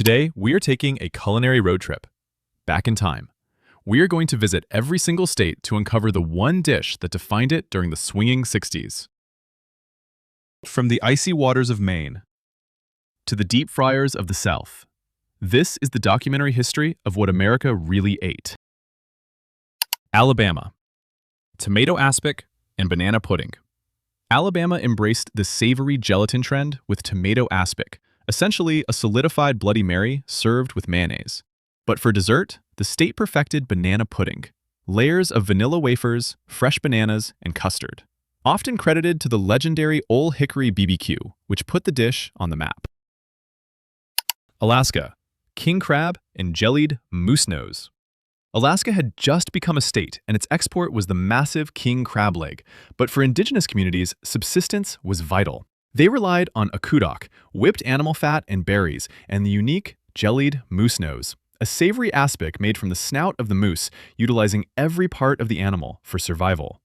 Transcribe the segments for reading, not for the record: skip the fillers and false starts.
Today, we are taking a culinary road trip, back in time. We are going to visit every single state to uncover the one dish that defined it during the Swinging Sixties. From the icy waters of Maine to the deep fryers of the South, this is the documentary history of what America really ate. Alabama. Tomato aspic and banana pudding. Alabama embraced the savory gelatin trend with tomato aspic, essentially a solidified Bloody Mary served with mayonnaise. But for dessert, the state perfected banana pudding, layers of vanilla wafers, fresh bananas, and custard, often credited to the legendary Old Hickory BBQ, which put the dish on the map. Alaska. King crab and jellied moose nose. Alaska had just become a state, and its export was the massive king crab leg, but for indigenous communities, subsistence was vital. They relied on akudok, whipped animal fat and berries, and the unique jellied moose nose, a savory aspic made from the snout of the moose, utilizing every part of the animal for survival.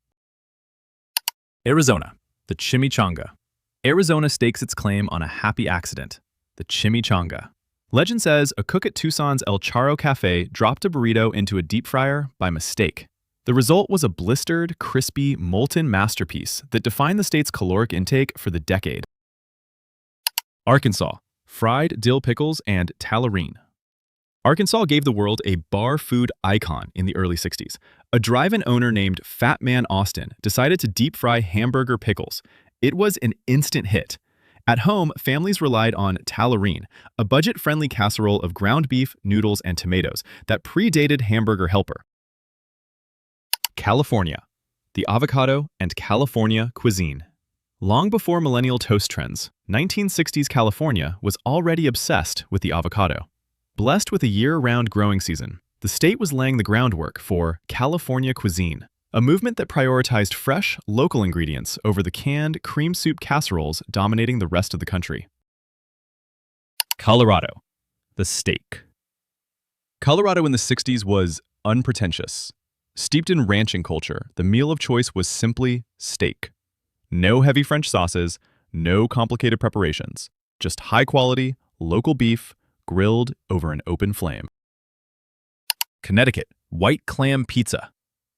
Arizona. The chimichanga. Arizona stakes its claim on a happy accident, the chimichanga. Legend says a cook at Tucson's El Charro Cafe dropped a burrito into a deep fryer by mistake. The result was a blistered, crispy, molten masterpiece that defined the state's caloric intake for the decade. Arkansas. Fried dill pickles and tallarin. Arkansas gave the world a bar food icon in the early 60s. A drive-in owner named Fat Man Austin decided to deep fry hamburger pickles. It was an instant hit. At home, families relied on tallarin, a budget-friendly casserole of ground beef, noodles, and tomatoes that predated Hamburger Helper. California. The avocado and California cuisine. Long before millennial toast trends, 1960s California was already obsessed with the avocado. Blessed with a year-round growing season, the state was laying the groundwork for California cuisine, a movement that prioritized fresh, local ingredients over the canned cream soup casseroles dominating the rest of the country. Colorado. The steak. Colorado in the 60s was unpretentious. Steeped in ranching culture, the meal of choice was simply steak. No heavy French sauces, no complicated preparations, just high-quality, local beef grilled over an open flame. Connecticut. White clam pizza.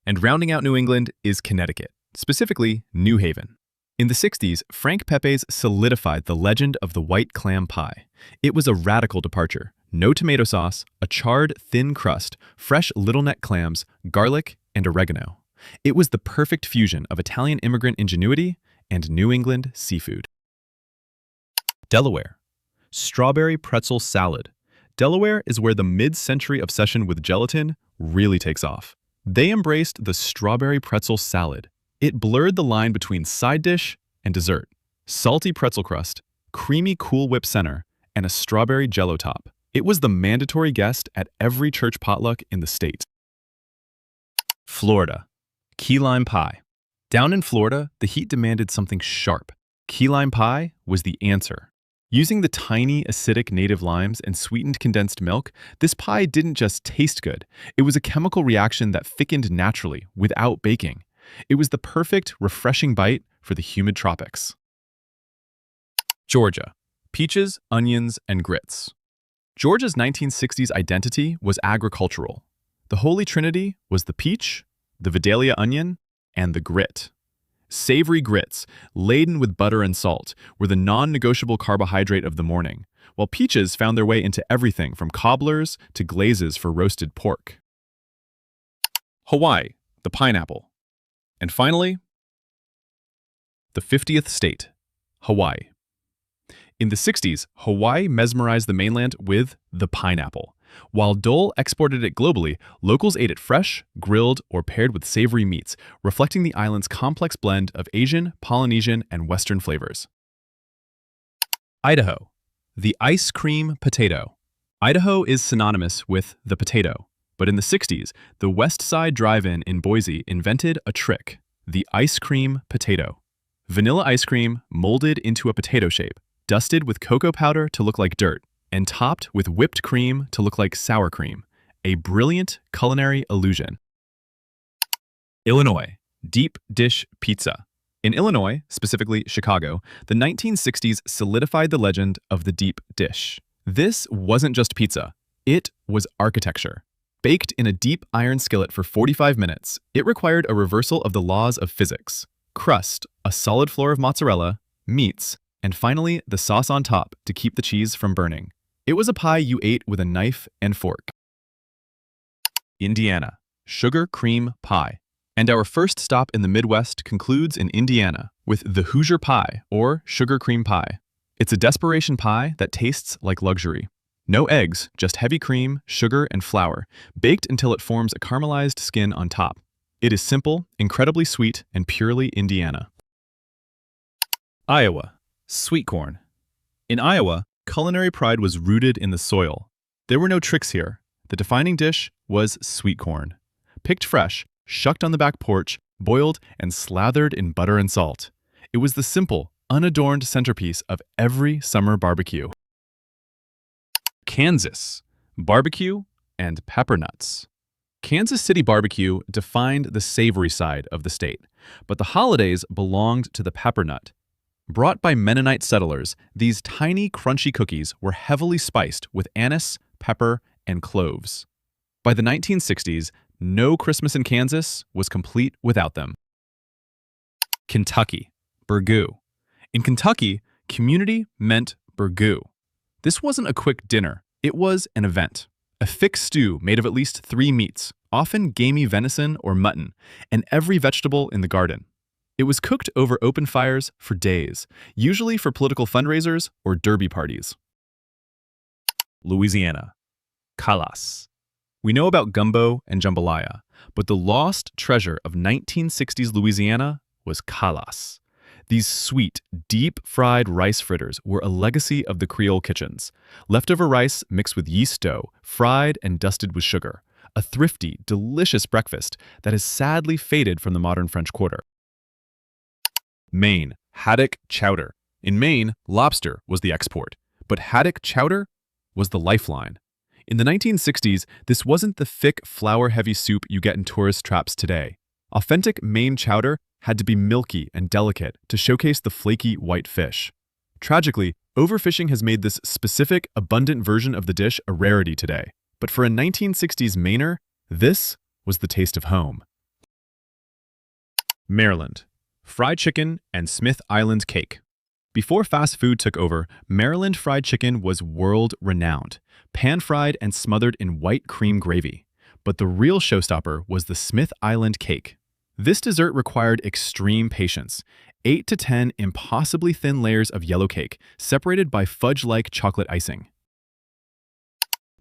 And rounding out New England is Connecticut, specifically New Haven. In the 60s, Frank Pepe's solidified the legend of the white clam pie. It was a radical departure. No tomato sauce, a charred, thin crust, fresh little neck clams, garlic, and oregano. It was the perfect fusion of Italian immigrant ingenuity and New England seafood. Delaware. Strawberry pretzel salad. Delaware is where the mid-century obsession with gelatin really takes off. They embraced the strawberry pretzel salad. It blurred the line between side dish and dessert. Salty pretzel crust, creamy Cool Whip center, and a strawberry Jell-O top. It was the mandatory guest at every church potluck in the state. Florida. Key lime pie. Down in Florida, the heat demanded something sharp. Key lime pie was the answer. Using the tiny, acidic native limes and sweetened condensed milk, this pie didn't just taste good. It was a chemical reaction that thickened naturally, without baking. It was the perfect, refreshing bite for the humid tropics. Georgia. Peaches, onions, and grits. Georgia's 1960s identity was agricultural. The Holy Trinity was the peach, the Vidalia onion, and the grit. Savory grits, laden with butter and salt, were the non-negotiable carbohydrate of the morning, while peaches found their way into everything from cobblers to glazes for roasted pork. Hawaii, the pineapple. And finally, the 50th state, Hawaii. In the 60s, Hawaii mesmerized the mainland with the pineapple. While Dole exported it globally, locals ate it fresh, grilled, or paired with savory meats, reflecting the island's complex blend of Asian, Polynesian, and Western flavors. Idaho. The ice cream potato. Idaho is synonymous with the potato, but in the 60s, the West Side Drive-In in Boise invented a trick, the ice cream potato. Vanilla ice cream molded into a potato shape, dusted with cocoa powder to look like dirt, and topped with whipped cream to look like sour cream, a brilliant culinary illusion. Illinois. Deep dish pizza. In Illinois, specifically Chicago, the 1960s solidified the legend of the deep dish. This wasn't just pizza. It was architecture. Baked in a deep iron skillet for 45 minutes, it required a reversal of the laws of physics. Crust, a solid floor of mozzarella, meats, and finally the sauce on top to keep the cheese from burning. It was a pie you ate with a knife and fork. Indiana, sugar cream pie. And our first stop in the Midwest concludes in Indiana with the Hoosier pie, or sugar cream pie. It's a desperation pie that tastes like luxury. No eggs, just heavy cream, sugar, and flour, baked until it forms a caramelized skin on top. It is simple, incredibly sweet, and purely Indiana. Iowa, sweet corn. In Iowa, culinary pride was rooted in the soil. There were no tricks here. The defining dish was sweet corn. Picked fresh, shucked on the back porch, boiled, and slathered in butter and salt. It was the simple, unadorned centerpiece of every summer barbecue. Kansas, barbecue and pepper nuts. Kansas City barbecue defined the savory side of the state, but the holidays belonged to the pepper nut. Brought by Mennonite settlers, these tiny, crunchy cookies were heavily spiced with anise, pepper, and cloves. By the 1960s, no Christmas in Kansas was complete without them. Kentucky, burgoo. In Kentucky, community meant burgoo. This wasn't a quick dinner, it was an event. A thick stew made of at least 3 meats, often gamey venison or mutton, and every vegetable in the garden. It was cooked over open fires for days, usually for political fundraisers or derby parties. Louisiana, kalas. We know about gumbo and jambalaya, but the lost treasure of 1960s Louisiana was kalas. These sweet, deep-fried rice fritters were a legacy of the Creole kitchens. Leftover rice mixed with yeast dough, fried and dusted with sugar. A thrifty, delicious breakfast that has sadly faded from the modern French Quarter. Maine, haddock chowder. In Maine, lobster was the export, but haddock chowder was the lifeline. In the 1960s, this wasn't the thick, flour-heavy soup you get in tourist traps today. Authentic Maine chowder had to be milky and delicate to showcase the flaky white fish. Tragically, overfishing has made this specific, abundant version of the dish a rarity today. But for a 1960s Mainer, this was the taste of home. Maryland, fried chicken and Smith Island cake. Before fast food took over, Maryland fried chicken was world-renowned, pan-fried and smothered in white cream gravy. But the real showstopper was the Smith Island cake. This dessert required extreme patience. 8 to 10 impossibly thin layers of yellow cake, separated by fudge-like chocolate icing.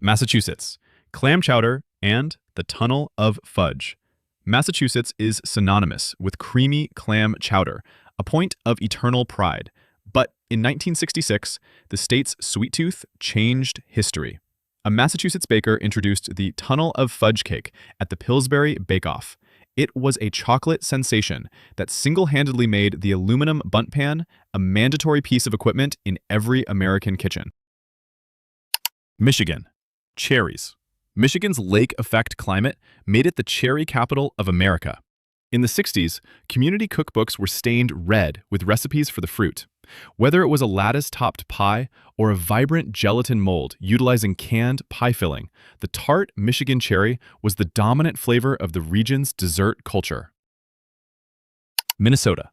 Massachusetts, clam chowder and the tunnel of fudge. Massachusetts is synonymous with creamy clam chowder, a point of eternal pride. But in 1966, the state's sweet tooth changed history. A Massachusetts baker introduced the tunnel of fudge cake at the Pillsbury Bake-Off. It was a chocolate sensation that single-handedly made the aluminum bundt pan a mandatory piece of equipment in every American kitchen. Michigan, cherries. Michigan's lake effect climate made it the cherry capital of America. In the 60s, community cookbooks were stained red with recipes for the fruit. Whether it was a lattice-topped pie or a vibrant gelatin mold utilizing canned pie filling, the tart Michigan cherry was the dominant flavor of the region's dessert culture. Minnesota,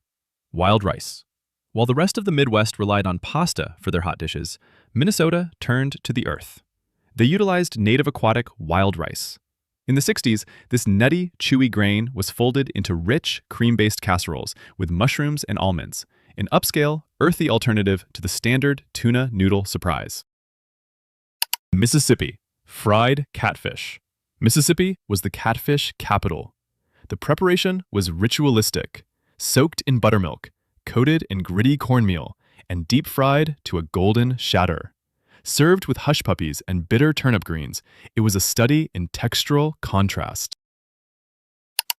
wild rice. While the rest of the Midwest relied on pasta for their hot dishes, Minnesota turned to the earth. They utilized native aquatic wild rice. In the 60s, this nutty, chewy grain was folded into rich, cream-based casseroles with mushrooms and almonds, an upscale, earthy alternative to the standard tuna noodle surprise. Mississippi, fried catfish. Mississippi was the catfish capital. The preparation was ritualistic, soaked in buttermilk, coated in gritty cornmeal, and deep-fried to a golden shatter. Served with hush puppies and bitter turnip greens, it was a study in textural contrast.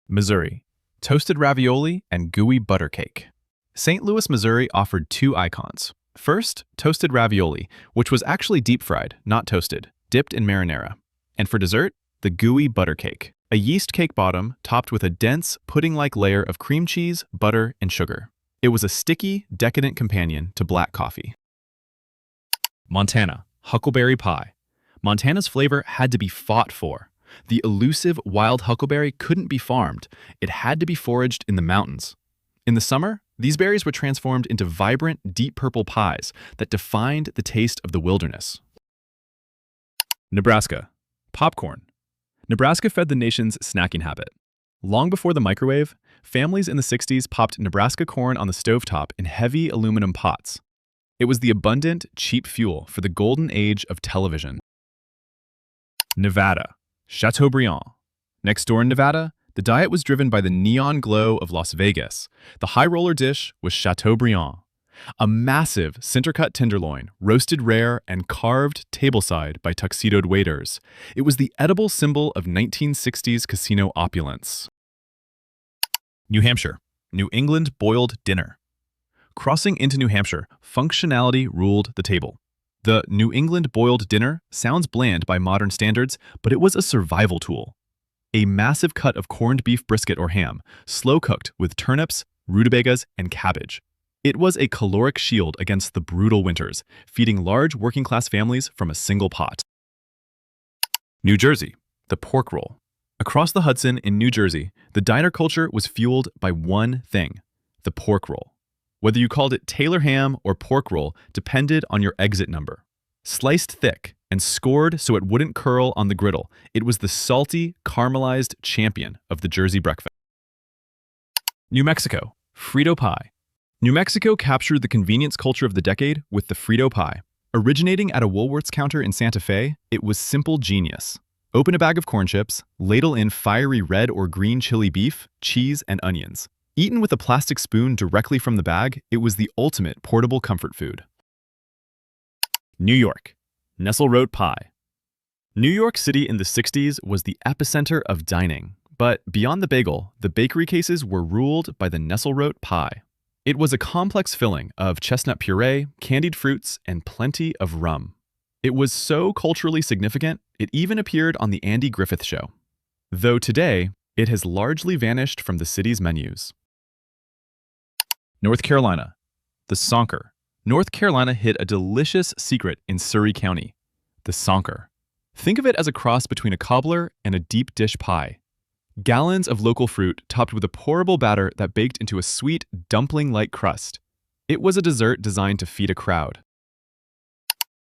Missouri, toasted ravioli and gooey butter cake. St. Louis, Missouri offered 2 icons. First, toasted ravioli, which was actually deep-fried, not toasted, dipped in marinara. And for dessert, the gooey butter cake, a yeast cake bottom topped with a dense, pudding-like layer of cream cheese, butter, and sugar. It was a sticky, decadent companion to black coffee. Montana, huckleberry pie. Montana's flavor had to be fought for. The elusive wild huckleberry couldn't be farmed. It had to be foraged in the mountains. In the summer, these berries were transformed into vibrant, deep purple pies that defined the taste of the wilderness. Nebraska. Popcorn. Nebraska fed the nation's snacking habit. Long before the microwave, families in the 60s popped Nebraska corn on the stovetop in heavy aluminum pots. It was the abundant, cheap fuel for the golden age of television. Nevada. Chateaubriand. Next door in Nevada, the diet was driven by the neon glow of Las Vegas. The high roller dish was Chateaubriand, a massive center-cut tenderloin, roasted rare and carved tableside by tuxedoed waiters. It was the edible symbol of 1960s casino opulence. New Hampshire. New England boiled dinner. Crossing into New Hampshire, functionality ruled the table. The New England boiled dinner sounds bland by modern standards, but it was a survival tool. A massive cut of corned beef brisket or ham, slow-cooked with turnips, rutabagas, and cabbage. It was a caloric shield against the brutal winters, feeding large working-class families from a single pot. New Jersey. The pork roll. Across the Hudson in New Jersey, the diner culture was fueled by one thing: the pork roll. Whether you called it Taylor ham or pork roll depended on your exit number. Sliced thick and scored so it wouldn't curl on the griddle, it was the salty, caramelized champion of the Jersey breakfast. New Mexico. Frito pie. New Mexico captured the convenience culture of the decade with the Frito pie. Originating at a Woolworth's counter in Santa Fe, it was simple genius. Open a bag of corn chips, ladle in fiery red or green chili beef, cheese, and onions. Eaten with a plastic spoon directly from the bag, it was the ultimate portable comfort food. New York. Nestle-Rote pie. New York City in the 60s was the epicenter of dining, but beyond the bagel, the bakery cases were ruled by the Nestle-Rote pie. It was a complex filling of chestnut puree, candied fruits, and plenty of rum. It was so culturally significant, it even appeared on the Andy Griffith Show. Though today, it has largely vanished from the city's menus. North Carolina. The Sonker. North Carolina hid a delicious secret in Surry County: the Sonker. Think of it as a cross between a cobbler and a deep dish pie. Gallons of local fruit topped with a pourable batter that baked into a sweet, dumpling-like crust. It was a dessert designed to feed a crowd.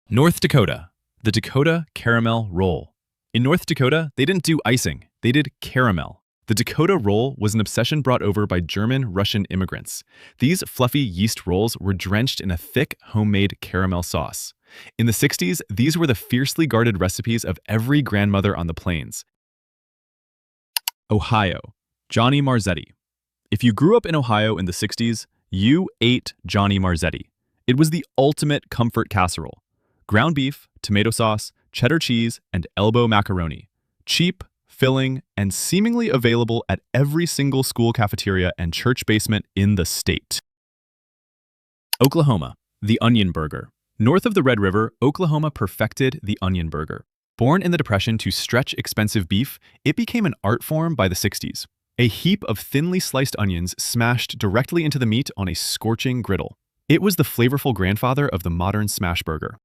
North Dakota. The Dakota caramel roll. In North Dakota, they didn't do icing, they did caramel. The Dakota roll was an obsession brought over by German-Russian immigrants. These fluffy yeast rolls were drenched in a thick, homemade caramel sauce. In the 60s, these were the fiercely guarded recipes of every grandmother on the plains. Ohio. Johnny Marzetti. If you grew up in Ohio in the 60s, you ate Johnny Marzetti. It was the ultimate comfort casserole. Ground beef, tomato sauce, cheddar cheese, and elbow macaroni. Cheap, filling, and seemingly available at every single school cafeteria and church basement in the state. Oklahoma. The onion burger. North of the Red River, Oklahoma perfected the onion burger. Born in the Depression to stretch expensive beef, it became an art form by the 60s. A heap of thinly sliced onions smashed directly into the meat on a scorching griddle. It was the flavorful grandfather of the modern smash burger.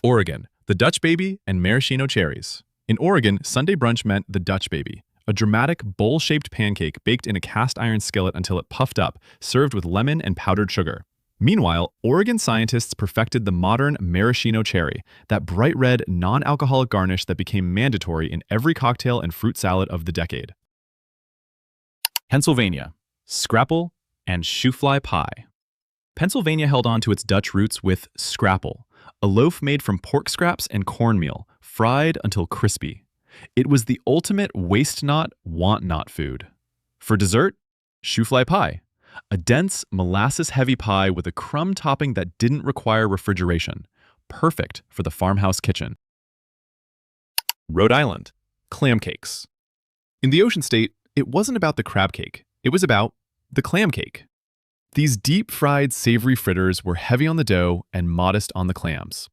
Oregon. The Dutch baby and maraschino cherries. In Oregon, Sunday brunch meant the Dutch baby, a dramatic bowl-shaped pancake baked in a cast-iron skillet until it puffed up, served with lemon and powdered sugar. Meanwhile, Oregon scientists perfected the modern maraschino cherry, that bright red, non-alcoholic garnish that became mandatory in every cocktail and fruit salad of the decade. Pennsylvania. Scrapple and shoofly pie. Pennsylvania held on to its Dutch roots with scrapple, a loaf made from pork scraps and cornmeal, fried until crispy. It was the ultimate waste not, want not food. For dessert, shoofly pie, a dense, molasses-heavy pie with a crumb topping that didn't require refrigeration, perfect for the farmhouse kitchen. Rhode Island. Clam cakes. In the Ocean State, it wasn't about the crab cake, it was about the clam cake. These deep-fried, savory fritters were heavy on the dough and modest on the clams.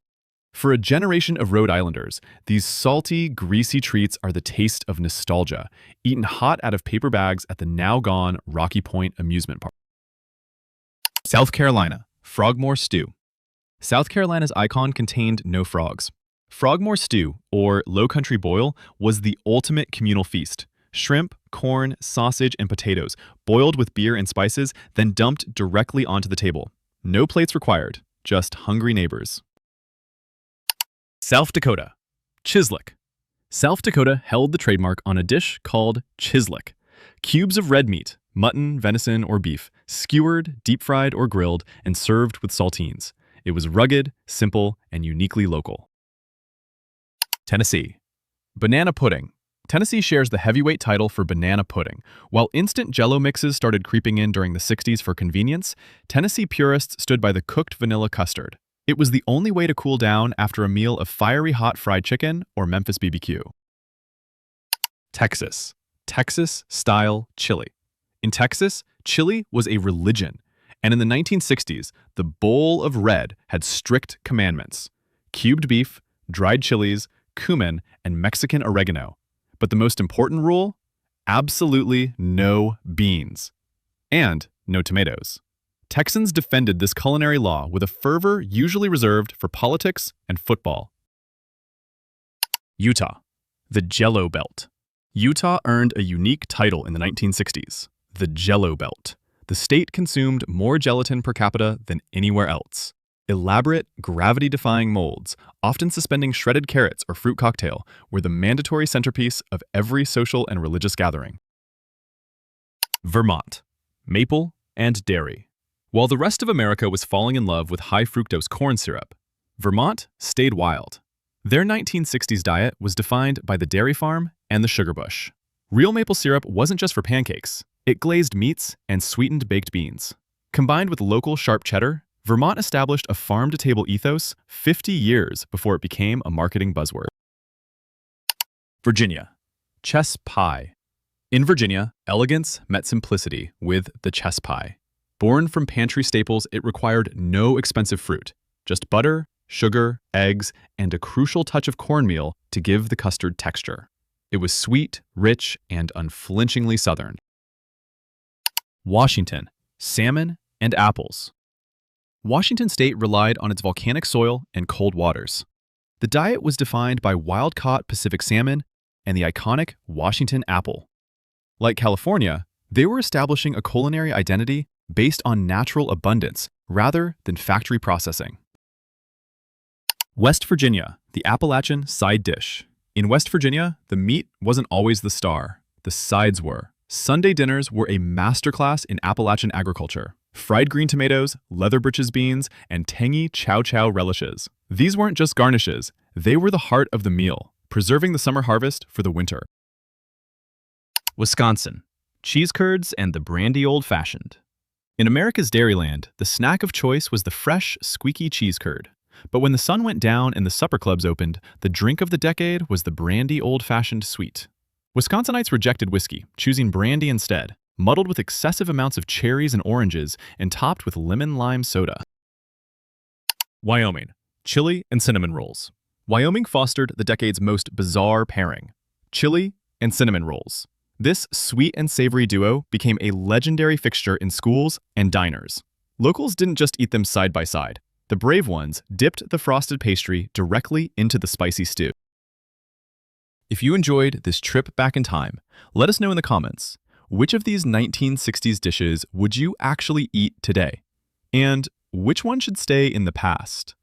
For a generation of Rhode Islanders, these salty, greasy treats are the taste of nostalgia, eaten hot out of paper bags at the now-gone Rocky Point amusement park. South Carolina. Frogmore stew. South Carolina's icon contained no frogs. Frogmore stew, or Low Country boil, was the ultimate communal feast. Shrimp, corn, sausage, and potatoes, boiled with beer and spices, then dumped directly onto the table. No plates required, just hungry neighbors. South Dakota. Chislic. South Dakota held the trademark on a dish called chislic. Cubes of red meat, mutton, venison, or beef, skewered, deep-fried, or grilled, and served with saltines. It was rugged, simple, and uniquely local. Tennessee. Banana pudding. Tennessee shares the heavyweight title for banana pudding. While instant Jell-O mixes started creeping in during the 60s for convenience, Tennessee purists stood by the cooked vanilla custard. It was the only way to cool down after a meal of fiery hot fried chicken or Memphis BBQ. Texas. Texas-style chili. In Texas, chili was a religion, and in the 1960s, the bowl of red had strict commandments: cubed beef, dried chilies, cumin, and Mexican oregano. But the most important rule? Absolutely no beans. And no tomatoes. Texans defended this culinary law with a fervor usually reserved for politics and football. Utah. The Jell-O Belt. Utah earned a unique title in the 1960s, the Jell-O Belt. The state consumed more gelatin per capita than anywhere else. Elaborate, gravity-defying molds, often suspending shredded carrots or fruit cocktail, were the mandatory centerpiece of every social and religious gathering. Vermont. Maple and dairy. While the rest of America was falling in love with high-fructose corn syrup, Vermont stayed wild. Their 1960s diet was defined by the dairy farm and the sugar bush. Real maple syrup wasn't just for pancakes. It glazed meats and sweetened baked beans. Combined with local sharp cheddar, Vermont established a farm-to-table ethos 50 years before it became a marketing buzzword. Virginia. Chess pie. In Virginia, elegance met simplicity with the chess pie. Born from pantry staples, it required no expensive fruit, just butter, sugar, eggs, and a crucial touch of cornmeal to give the custard texture. It was sweet, rich, and unflinchingly Southern. Washington. Salmon and apples. Washington state relied on its volcanic soil and cold waters. The diet was defined by wild-caught Pacific salmon and the iconic Washington apple. Like California, they were establishing a culinary identity based on natural abundance rather than factory processing. West Virginia, the Appalachian side dish. In West Virginia, the meat wasn't always the star. The sides were. Sunday dinners were a masterclass in Appalachian agriculture. Fried green tomatoes, leather britches beans, and tangy chow-chow relishes. These weren't just garnishes. They were the heart of the meal, preserving the summer harvest for the winter. Wisconsin. Cheese curds and the brandy old-fashioned. In America's Dairyland, the snack of choice was the fresh, squeaky cheese curd. But when the sun went down and the supper clubs opened, the drink of the decade was the brandy old-fashioned sweet. Wisconsinites rejected whiskey, choosing brandy instead, muddled with excessive amounts of cherries and oranges and topped with lemon-lime soda. Wyoming. Chili and cinnamon rolls. Wyoming fostered the decade's most bizarre pairing: chili and cinnamon rolls. This sweet and savory duo became a legendary fixture in schools and diners. Locals didn't just eat them side by side. The brave ones dipped the frosted pastry directly into the spicy stew. If you enjoyed this trip back in time, let us know in the comments, which of these 1960s dishes would you actually eat today? And which one should stay in the past?